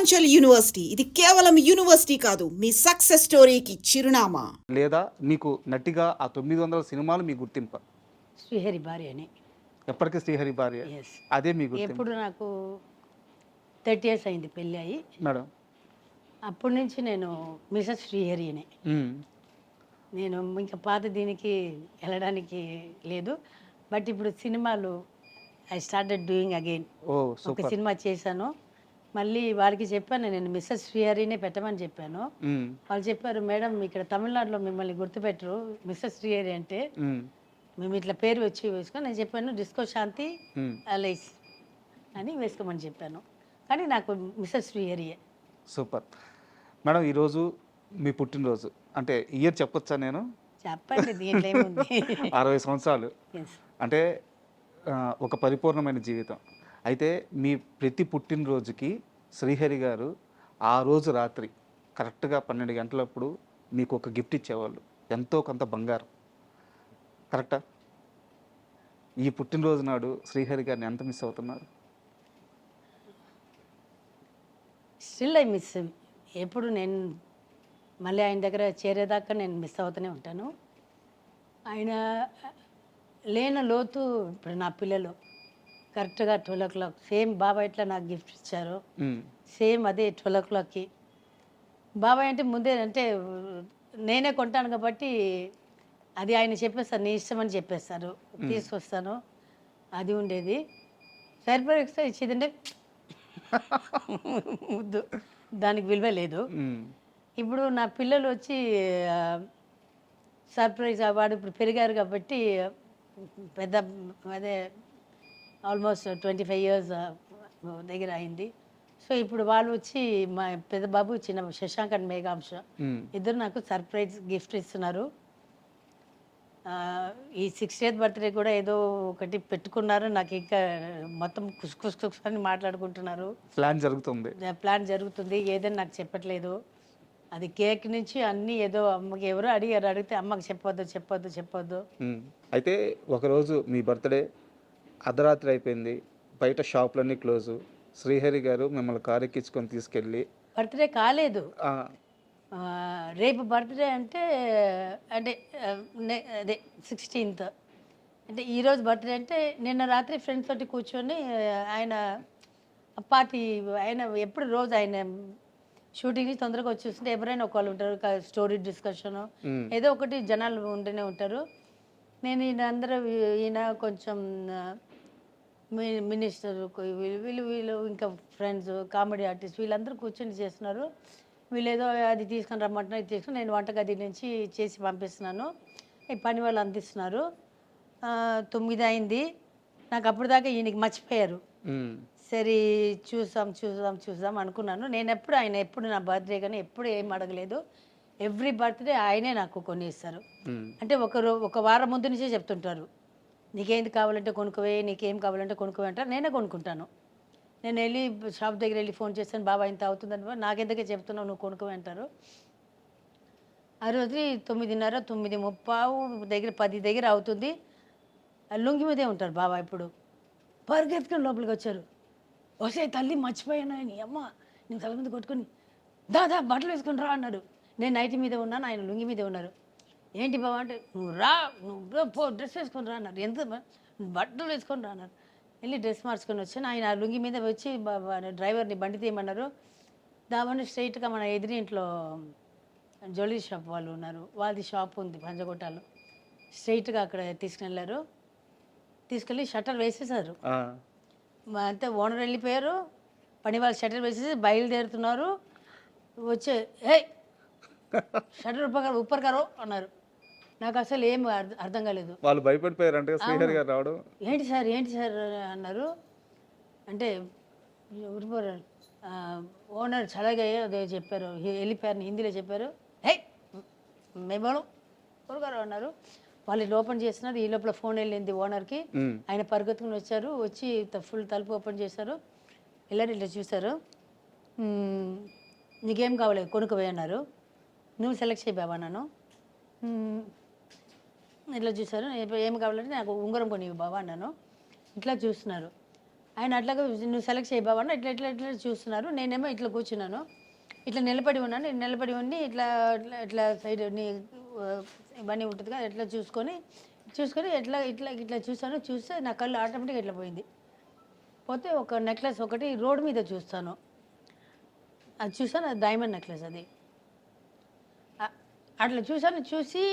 Purvanchal university ఇది కేవలం university కాదు మీ సక్సెస్ స్టోరీకి చిరునామా. లేదా మీకు నటిగా ఆ 900 సినిమాలు మీ గుర్తింప? శ్రీహరి భార్య అని. ఎప్పటికీ శ్రీహరి భార్య, ఎస్. అదే మీ గుర్తింపు. ఎప్పుడు నాకు 30 years అయింది పెళ్ళి అయ్యి. మేడం అప్పటి నుంచి నేను మిసెస్ శ్రీహరి అని. నేను ఇంకా పాత దీనికి వెళ్ళడానికి లేదు. బట్ ఇప్పుడు సినిమాలు ఐ స్టార్టెడ్ డూయింగ్ అగైన్. ఓ ఒక సూపర్. సినిమా చేశాను. మళ్ళీ వారికి చెప్పాను, నేను మిస్సెస్ శ్రీహరినే పెట్టమని చెప్పాను. వాళ్ళు చెప్పారు, మేడం ఇక్కడ తమిళనాడులో మిమ్మల్ని గుర్తుపెట్టరు, మిస్సెస్ శ్రీహరి అంటే మేము ఇట్లా పేరు వచ్చి వేసుకొని. నేను చెప్పాను డిస్కో శాంతి అలైస్ అని వేసుకోమని చెప్పాను. కానీ నాకు మిస్సెస్ శ్రీహరియే. Super madam. ఈరోజు మీ పుట్టినరోజు, అంటే ఇయర్ చెప్పొచ్చా నేను? చెప్పండి, దీంట్లో ఏముంది. 60 సంవత్సరాలు ఎస్. అంటే ఒక పరిపూర్ణమైన జీవితం. అయితే మీ ప్రతి పుట్టినరోజుకి శ్రీహరి గారు ఆ రోజు రాత్రి కరెక్ట్గా 12 గంటలప్పుడు మీకు ఒక గిఫ్ట్ ఇచ్చేవాళ్ళు, ఎంతో కొంత బంగారం. కరెక్టా? ఈ పుట్టినరోజు నాడు శ్రీహరి గారిని ఎంత మిస్ అవుతున్నారు? Still I miss. ఎప్పుడు నేను మళ్ళీ ఆయన దగ్గర చేరేదాకా నేను మిస్ అవుతూనే ఉంటాను. ఆయన లేని లోతు ఇప్పుడు నా పిల్లలు కరెక్ట్గా 12 o'clock సేమ్ బాబాయ్ ఎట్లా నాకు గిఫ్ట్ ఇచ్చారు, సేమ్ అదే 12 o'clockకి. బాబాయ్ అంటే ముందే అంటే నేనే కొంటాను కాబట్టి అది ఆయన చెప్పేస్తారు, నీ ఇష్టం అని చెప్పేస్తారు, తీసుకొస్తాను. అది ఉండేది. సర్ప్రైజ్ ఇచ్చేదంటే ముద్దు, దానికి విలువ లేదు. ఇప్పుడు నా పిల్లలు వచ్చి సర్ప్రైజ్ వాడు ఇప్పుడు పెరిగారు కాబట్టి పెద్ద అదే ఆల్మోస్ట్ 25 years దగ్గర అయింది. సో ఇప్పుడు వాళ్ళు వచ్చి మా పెద్ద బాబు చిన్న శశాంక్ అండ్ మేఘాంశ ఇద్దరు నాకు సర్ప్రైజ్ గిఫ్ట్ ఇస్తున్నారు. ఈ 60th birthday కూడా ఏదో ఒకటి పెట్టుకున్నారు. నాకు ఇంకా మొత్తం కుస్ అని మాట్లాడుకుంటున్నారు. ప్లాన్ జరుగుతుంది, ఏదని నాకు చెప్పట్లేదు. అది కేక్ నుంచి అన్నీ ఏదో అమ్మకి ఎవరో అడిగితే అమ్మకి చెప్పొద్దు. అయితే ఒకరోజు మీ బర్త్డే అర్ధరాత్రి అయిపోయింది, బయట షాపులన్నీ క్లోజు. శ్రీహరి గారు మిమ్మల్ని కారు ఎక్కించుకొని తీసుకెళ్ళి. బర్త్డే కాలేదు, రేపు బర్త్డే అంటే అదే 16th. అంటే ఈరోజు బర్త్డే అంటే నిన్న రాత్రి ఫ్రెండ్స్ తోటి కూర్చొని ఆయన పార్టీ, ఆయన ఎప్పుడు రోజు ఆయన షూటింగ్ నుంచి తొందరగా వచ్చేస్తుంటే ఎవరైనా ఒకళ్ళు ఉంటారు, స్టోరీ డిస్కషన్ ఏదో ఒకటి జనాలు ఉంటూనే ఉంటారు. నేను ఈయన కొంచెం మినిస్టర్ వీళ్ళు ఇంకా ఫ్రెండ్స్ కామెడీ ఆర్టిస్ట్ వీళ్ళందరూ కూర్చొని చేస్తున్నారు. వీళ్ళు ఏదో అది తీసుకొని రమ్మంటున్నారు, ఇది తీసుకుని నేను వంటగది నుంచి చేసి పంపిస్తున్నాను, ఈ పని వాళ్ళు అందిస్తున్నారు. 9 అయింది. నాకు అప్పటిదాకా ఈయనకి మర్చిపోయారు. సరే చూసాం అనుకున్నాను. ఆయన ఎప్పుడు నా బర్త్డే కానీ ఎప్పుడు ఏం అడగలేదు. ఎవ్రీ బర్త్డే ఆయనే నాకు కొన్ని ఇస్తారు. అంటే ఒక వారం ముందు నుంచే చెప్తుంటారు, నీకేంది కావాలంటే కొనుక్కోవే, నీకేం కావాలంటే కొనుక్కోవే అంటారు. నేనే కొనుక్కుంటాను. నేను వెళ్ళి షాప్ దగ్గర వెళ్ళి ఫోన్ చేస్తాను, బాబా ఇంత అవుతుందని. నాకెందుకే చెప్తున్నావు, నువ్వు కొనుక్కోవే అంటారు. ఆ రోజు 9:30, 9:30 దగ్గర 10 దగ్గర అవుతుంది. లుంగి మీదే ఉంటారు బాబా. ఇప్పుడు పరిగెత్తుకొని లోపలికి వచ్చారు. వస్తే తల్లి మర్చిపోయాను, ఆయన అమ్మ నేను తల మీద కొట్టుకొని దాదా బట్టలు వేసుకొని రా అన్నారు. నేను నైట్ మీద ఉన్నాను, ఆయన లుంగి మీదే ఉన్నారు. ఏంటి బాబా అంటే, నువ్వు పో డ్రెస్ వేసుకొని రా అన్నారు. ఎంత బట్టలు వేసుకొని రా అన్నారు. వెళ్ళి డ్రెస్ మార్చుకొని వచ్చాను. ఆయన లుంగి మీద వచ్చి డ్రైవర్ని బండి తీయమన్నారు. దావని స్ట్రైట్గా మన ఎదురింట్లో జ్యువెలరీ షాప్ వాళ్ళు ఉన్నారు, వాళ్ళది షాప్ ఉంది పంజగుట్టలో. స్ట్రైట్గా అక్కడ తీసుకెళ్ళారు. తీసుకెళ్ళి షట్టర్ వేసేసారు. అంతే ఓనర్ వెళ్ళిపోయారు. పని వాళ్ళు షట్టర్ వేసేసి బయలుదేరుతున్నారు. వచ్చే హే షట్టర్ ఉప్పర్గారు అన్నారు. నాకు అసలు ఏం అర్థం కాలేదు. వాళ్ళు భయపడిపోయారు అంటే శ్రీహరి గారు రావడం. ఏంటి సార్ అన్నారు. అంటే ఓనర్ చల్లగా అదే చెప్పారు, వెళ్ళిపోయారు, హిందీలో చెప్పారు. హే మేము ఊరుగారు అన్నారు. వాళ్ళు ఓపెన్ చేస్తున్నారు. ఈ లోపల ఫోన్ వెళ్ళింది ఓనర్కి. ఆయన పరిగెత్తుకుని వచ్చారు. వచ్చి ఫుల్ తలుపు ఓపెన్ చేశారు. వెళ్ళారు, ఇట్లా చూశారు. నీకేం కావాలి కొనుక్కోవే అన్నారు. నువ్వు సెలెక్ట్ చేయి బాబా అన్నాను. ఇట్లా చూశారు. ఏం కావాలంటే నాకు ఉంగరం కొనివి బాబా అన్నాను. ఇట్లా చూస్తున్నారు. ఆయన అట్లాగా నువ్వు సెలెక్ట్ చేయి బాబా ఇట్లా ఇట్లా ఇట్లా చూస్తున్నారు. నేనేమో ఇట్లా కూర్చున్నాను, ఇట్లా నిలబడి ఉన్నాను. నేను నిలబడి ఉండి ఇట్లా ఇట్లా ఇట్లా సైడ్ ఇవన్నీ ఉంటుంది కదా, ఇట్లా చూసుకొని ఇట్లా ఇట్లా ఇట్లా చూస్తాను. చూస్తే నా కళ్ళు ఆటోమేటిక్గా ఇట్లా పోయింది. పోతే ఒక నెక్లెస్ ఒకటి రోడ్డు మీద చూస్తాను, అది చూసాను, అది డైమండ్ నెక్లెస్. అది అట్లా చూసాను. చూసి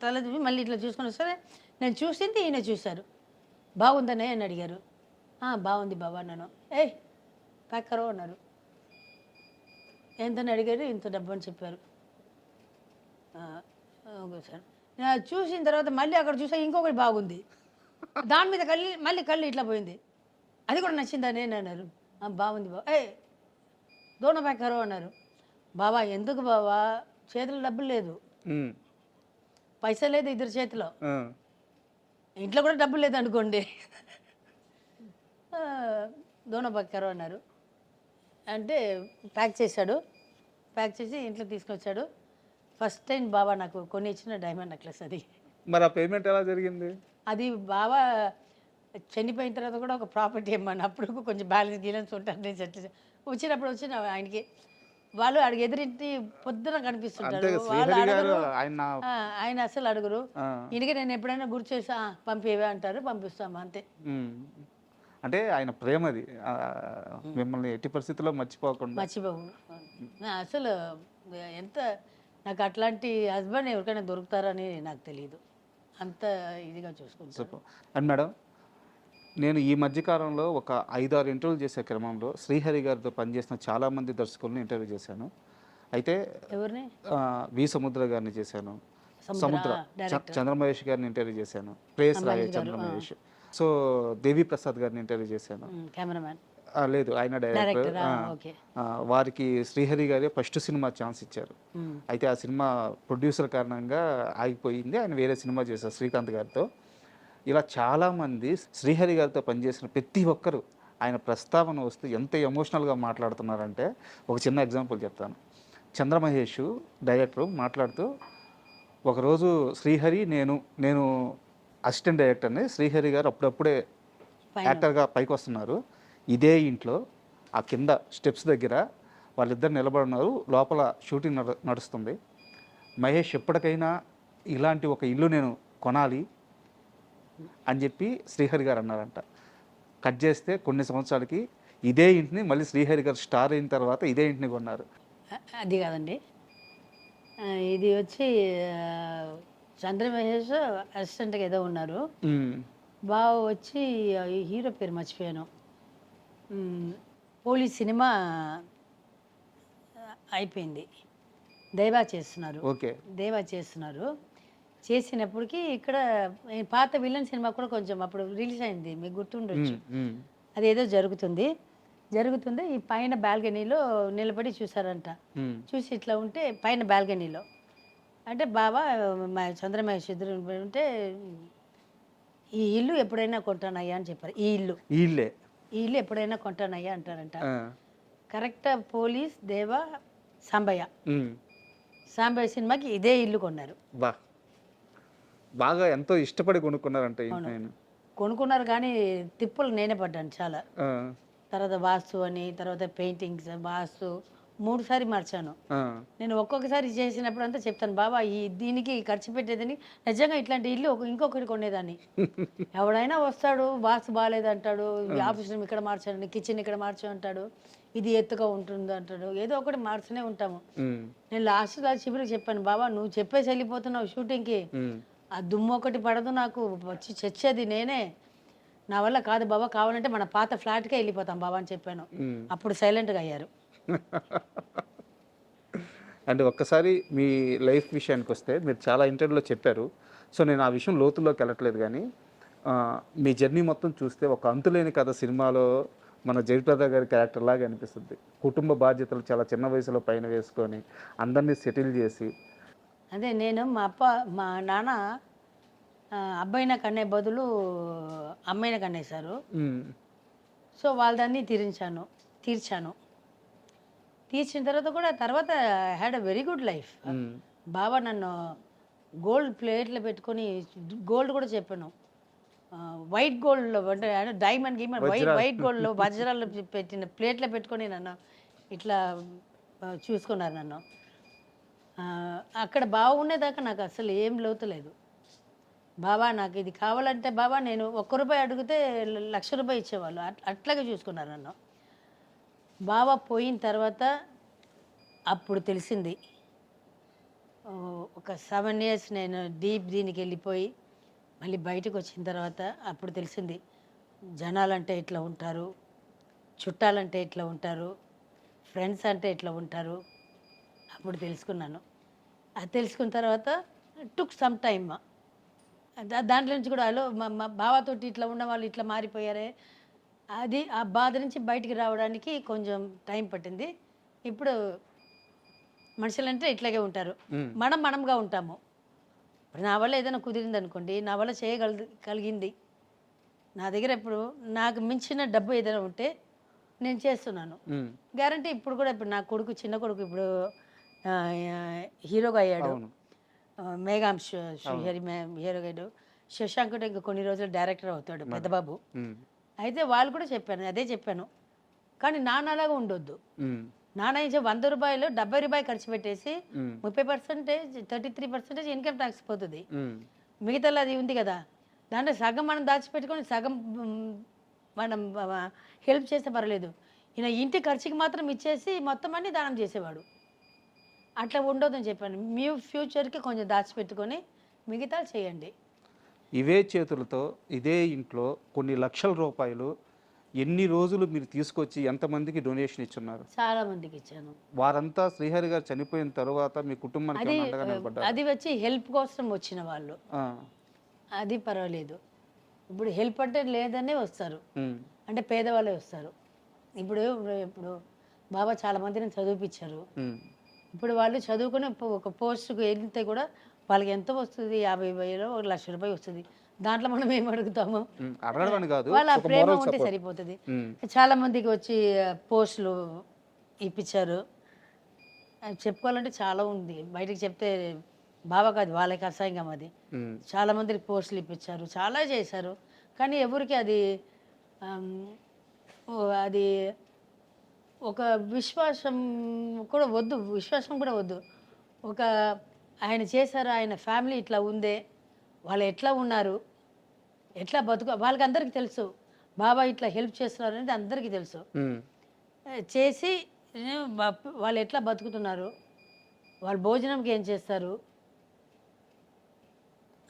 తల తిప్పి మళ్ళీ ఇట్లా చూసుకొని వస్తే నేను చూసింది ఈయన చూశారు. బాగుందనే అని అడిగారు. బాగుంది బాబా అన్నాను. ప్యాక్ కరో అన్నారు. ఎంతని అడిగారు, ఇంత డబ్బు అని చెప్పారు. Okay sir. నేను చూసిన తర్వాత మళ్ళీ అక్కడ చూసా ఇంకొకటి బాగుంది, దాని మీద మళ్ళీ కళ్ళు ఇట్లా పోయింది. అది కూడా నచ్చిందా నేను అన్నారు. బాగుంది బాబా. దోన ప్యాక్ కరో అన్నారు. బాబా ఎందుకు బాబా, చేతిలో డబ్బులు లేదు, పైసా లేదు ఇద్దరు చేతిలో, ఇంట్లో కూడా డబ్బులు లేదు అనుకోండి. దోన ప్యాక్ కరో అన్నారు. అంటే ప్యాక్ చేశాడు. ప్యాక్ చేసి ఇంట్లో తీసుకొచ్చాడు. ఫస్ట్ టైం బాబా నాకు కొని ఇచ్చిన డైమండ్ నెక్లెస్ అది. మరి ఆ పేమెంట్ ఎలా జరిగింది? అది బాబా చనిపోయిన తర్వాత కూడా ఒక ప్రాపర్టీ ఇమ్మని, అప్పుడు కొంచెం బ్యాలెన్స్ ఉంటుంది. వచ్చినప్పుడు వచ్చిన ఆయనకి వాళ్ళు అడిగి ఎదురింటి పొద్దున కనిపిస్తుంటారు, వాళ్ళు అడగరు. ఆయన అసలు అడుగురు. ఈయనకి నేను ఎప్పుడైనా గుర్తు చేసా పంపేవే అంటారు, పంపిస్తామా అంతే. అంటే ఆయన ప్రేమది మిమ్మల్ని ఎట్టి పరిస్థితుల్లో మర్చిపోవు. అసలు ఎంత నాకు అట్లాంటి హస్బెండ్ ఎవరికైనా దొరుకుతారని నాకు తెలియదు, అంత ఇదిగా చూసుకుంటారు. అండ్ మేడం, నేను ఈ మధ్యకాలంలో ఒక 5-6 ఇంటర్వ్యూలు చేసే క్రమంలో శ్రీహరి గారితో పనిచేసిన చాలామంది దర్శకులను ఇంటర్వ్యూ చేశాను. అయితే ఎవరిని? వి సముద్ర గారిని చేశాను, చంద్రమహేష్ గారిని ఇంటర్వ్యూ చేశాను, ప్రేస్ రాయ చంద్రమహేష్. సో దేవి ప్రసాద్ గారిని ఇంటర్వ్యూ చేశాను. కెమెరామ్యాన్ లేదు, ఆయన డైరెక్టర్. వారికి శ్రీహరి గారే ఫస్ట్ సినిమా ఛాన్స్ ఇచ్చారు. అయితే ఆ సినిమా ప్రొడ్యూసర్ కారణంగా ఆగిపోయింది. ఆయన వేరే సినిమా చేశారు శ్రీకాంత్ గారితో. ఇలా చాలామంది శ్రీహరి గారితో పనిచేసిన ప్రతి ఒక్కరు ఆయన ప్రస్తావన వస్తూ ఎంత ఎమోషనల్గా మాట్లాడుతున్నారంటే, ఒక చిన్న ఎగ్జాంపుల్ చెప్తాను. చంద్రమహేష్ డైరెక్టర్ మాట్లాడుతూ, ఒకరోజు శ్రీహరి నేను అసిస్టెంట్ డైరెక్టర్ని, శ్రీహరి గారు అప్పుడప్పుడే యాక్టర్గా పైకి వస్తున్నారు. ఇదే ఇంట్లో ఆ కింద స్టెప్స్ దగ్గర వాళ్ళిద్దరు నిలబడినారు, లోపల షూటింగ్ నడుస్తుంది. మహేష్ ఎప్పటికైనా ఇలాంటి ఒక ఇల్లు నేను కొనాలి అని చెప్పి శ్రీహరి గారు అన్నారంట. కట్ చేస్తే కొన్ని సంవత్సరాలకి ఇదే ఇంటిని మళ్ళీ శ్రీహరి గారు స్టార్ అయిన తర్వాత ఇదే ఇంటిని కొన్నారు. అది కాదండి, ఇది వచ్చి చంద్రమహేష్ అసిస్టెంట్గా ఏదో ఉన్నారు. బాగా వచ్చి హీరో పేరు మర్చిపోయాను. పోలీస్ సినిమా అయిపోయింది, దేవా చేస్తున్నారు. ఓకే, దేవా చేస్తున్నారు. చేసినప్పటికీ ఇక్కడ పాత విలన్ సినిమా కూడా కొంచెం అప్పుడు రిలీజ్ అయింది, మీకు గుర్తుండొచ్చు. అదేదో జరుగుతుంది. ఈ పైన బాల్కనీలో నిలబడి చూసారంట. చూసి ఇట్లా ఉంటే పైన బాల్కనీలో అంటే బాబా చంద్రమహేష్ ఇద్దరు ఉంటే, ఈ ఇల్లు ఎప్పుడైనా కొంటానయ్యా అని చెప్పారు. ఈ ఇల్లు ఎప్పుడైనా కొంటానయ్యా అంటారంట. కరెక్ట్ పోలీస్ దేవా సాంబయ్య సినిమాకి ఇదే ఇల్లు కొన్నారు. బాగా ఎంతో ఇష్టపడి కొనుక్కున్నారంట. కొనుక్కున్నారు కానీ తిప్పులు నేనే పడ్డాను చాలా. తర్వాత వాస్తు అని, తర్వాత పెయింటింగ్స్, వాస్తు 3 సారి మార్చాను. నేను ఒక్కొక్కసారి చేసినప్పుడు అంతా చెప్తాను, బాబా దీనికి ఖర్చు పెట్టేదని నిజంగా ఇట్లాంటి ఇల్లు ఇంకొకటి కొనేదాన్ని. ఎవడైనా వస్తాడు, వాస్తు బాగాలేదు అంటాడు, ఆఫీస్ రూమ్ ఇక్కడ మార్చాను, కిచెన్ ఇక్కడ మార్చు అంటాడు, ఇది ఎత్తుగా ఉంటుంది అంటాడు, ఏదో ఒకటి మార్చునే ఉంటాము. నేను లాస్ట్ చివరికి చెప్పాను, బాబా నువ్వు చెప్పేసి వెళ్ళిపోతున్నావు షూటింగ్కి, ఆ దుమ్ము ఒకటి పడదు, నాకు వచ్చి చచ్చేది నేనే, నా వల్ల కాదు బాబా, కావాలంటే మన పాత ఫ్లాట్కే వెళ్ళిపోతాం బాబా అని చెప్పాను. అప్పుడు సైలెంట్గా అయ్యారు. అంటే ఒక్కసారి మీ లైఫ్ విషయానికి వస్తే, మీరు చాలా ఇంటర్వ్యూలో చెప్పారు. సో నేను ఆ విషయం లోతుల్లోకి వెళ్ళట్లేదు, కానీ మీ జర్నీ మొత్తం చూస్తే ఒక అంతులేని కథ సినిమాలో మన జయప్రద గారి క్యారెక్టర్ లాగా అనిపిస్తుంది. కుటుంబ బాధ్యతలు చాలా చిన్న వయసులో పైన వేసుకొని అందరినీ సెటిల్ చేసి. అదే నేను మా నాన్న అబ్బాయిన కన్నే బదులు అమ్మాయిన కన్నేశారు. సో వాళ్ళదాన్ని తీర్చాను. తీర్చిన తర్వాత had a very good life. బాబా నన్ను గోల్డ్ ప్లేట్లో పెట్టుకొని, గోల్డ్ కూడా చెప్పాను, వైట్ గోల్డ్లో అంటే డైమండ్ గీమండ్ వైట్ గోల్డ్లో వజ్రాలు పెట్టిన ప్లేట్లో పెట్టుకొని నన్ను ఇట్లా చూసుకున్నారు నన్ను. అక్కడ బాగుండేదాకా నాకు అసలు ఏం లోతు లేదు. బాబా నాకు ఇది కావాలంటే బాబా నేను ₹1 అడిగితే ₹1,00,000 ఇచ్చేవాళ్ళు. అట్లాగే చూసుకున్నారు నన్ను. బాబా పోయిన తర్వాత అప్పుడు తెలిసింది. ఒక 7 years నేను దీనికి వెళ్ళిపోయి మళ్ళీ బయటకు వచ్చిన తర్వాత అప్పుడు తెలిసింది జనాలంటే ఇట్లా ఉంటారు, చుట్టాలంటే ఇట్లా ఉంటారు, ఫ్రెండ్స్ అంటే ఇట్లా ఉంటారు. అప్పుడు తెలుసుకున్నాను. అది తెలుసుకున్న తర్వాత టుక్ సమ్ టైమ్. దాంట్లో నుంచి కూడా మా బావతోటి ఇట్లా ఉన్న వాళ్ళు ఇట్లా మారిపోయారే, అది ఆ బాధ నుంచి బయటికి రావడానికి కొంచెం టైం పట్టింది. ఇప్పుడు మనుషులంటే ఇట్లాగే ఉంటారు, మనంగా ఉంటాము. ఇప్పుడు నా వల్ల ఏదైనా కుదిరింది అనుకోండి, నా వల్ల చేయగలిగింది, నా దగ్గర ఇప్పుడు నాకు మించిన డబ్బు ఏదైనా ఉంటే నేను చేస్తున్నాను. గ్యారంటీ ఇప్పుడు కూడా ఇప్పుడు నా కొడుకు చిన్న కొడుకు ఇప్పుడు హీరోగా అయ్యాడు. మేఘాంశ హీరోగా అయ్యాడు. శశాంక్ కూడా ఇంకా కొన్ని రోజులు డైరెక్టర్ అవుతాడు, పెద్దబాబు. అయితే వాళ్ళు కూడా చెప్పాను, అదే చెప్పాను. కానీ నాన్నలాగా ఉండొద్దు. నాన్న ఇచ్చే ₹100 ₹70 ఖర్చు పెట్టేసి 30%, 33% ఇన్కమ్ ట్యాక్స్ పోతుంది. మిగతా అది ఉంది కదా, దాంట్లో సగం మనం దాచిపెట్టుకొని సగం మనం హెల్ప్ చేస్తే పర్లేదు. ఈయన ఇంటి ఖర్చుకి మాత్రం ఇచ్చేసి మొత్తం అన్ని దానం చేసేవాడు. అట్లా ఉండొద్దని చెప్పాను. మీ ఫ్యూచర్కి కొంచెం దాచిపెట్టుకొని మిగతా చేయండి. ఇవే చేతులతో ఇదే ఇంట్లో కొన్ని లక్షల రూపాయలు ఎన్ని రోజులు మీరు తీసుకొచ్చి ఎంతమందికి డొనేషన్ ఇచ్చున్నారు? చాలా మందికి ఇచ్చాను. వారంతా శ్రీహరి గారు చనిపోయిన తర్వాత మీ కుటుంబానికి అండగా నిలబడ్డారు. అది వచ్చి హెల్ప్ కోసం వచ్చిన వాళ్ళు, అది పర్వాలేదు. ఇప్పుడు హెల్ప్ అంటే లేదనే వస్తారు, అంటే పేదవాళ్ళే వస్తారు. ఇప్పుడు బాబా చాలా మందిని చదివిపించారు. ఇప్పుడు వాళ్ళు చదువుకుని ఒక పోస్టుకు వెళ్తే కూడా వాళ్ళకి ఎంత వస్తుంది? 50,000 ₹1,00,000 వస్తుంది. దాంట్లో మనం ఏం అడుగుతాము? వాళ్ళ ప్రేమ ఉంటే సరిపోతుంది. చాలా మందికి వచ్చి పోస్టులు ఇప్పించారు. చెప్పుకోవాలంటే చాలా ఉంది, బయటకు చెప్తే బాబా కాదు వాళ్ళకి అసహ్యంగా. అది చాలా మందికి పోస్టులు ఇప్పించారు, చాలా చేశారు. కానీ ఎవరికి అది అది ఒక విశ్వాసం కూడా వద్దు, ఒక ఆయన చేశారు, ఆయన ఫ్యామిలీ ఇట్లా ఉందే, వాళ్ళు ఎట్లా ఉన్నారు, ఎట్లా వాళ్ళకి అందరికీ తెలుసు. బాబా ఇట్లా హెల్ప్ చేస్తున్నారు అనేది అందరికీ తెలుసు. చేసి వాళ్ళు ఎట్లా బతుకుతున్నారు, వాళ్ళు భోజనంకి ఏం చేస్తారు,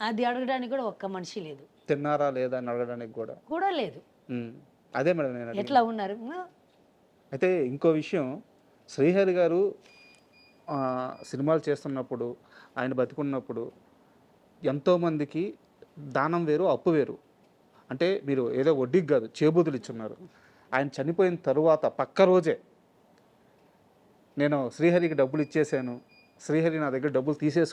అది అడగడానికి కూడా ఒక్క మనిషి లేదు. తిన్నారా లేదా అని అడగడానికి కూడా లేదు. అదే మేడం నేను ఎట్లా ఉన్నారు. అయితే ఇంకో విషయం, శ్రీహరి గారు సినిమాలు చేస్తున్నప్పుడు, ఆయన బతికున్నప్పుడు ఎంతోమందికి దానం వేరు, అప్పు వేరు. అంటే మీరు ఏదో వడ్డీకి కాదు, చేబూతులు ఇచ్చున్నారు. ఆయన చనిపోయిన తరువాత పక్క రోజే నేను శ్రీహరికి డబ్బులు ఇచ్చేసాను, శ్రీహరి నా దగ్గర డబ్బులు తీసేసుకున్నాను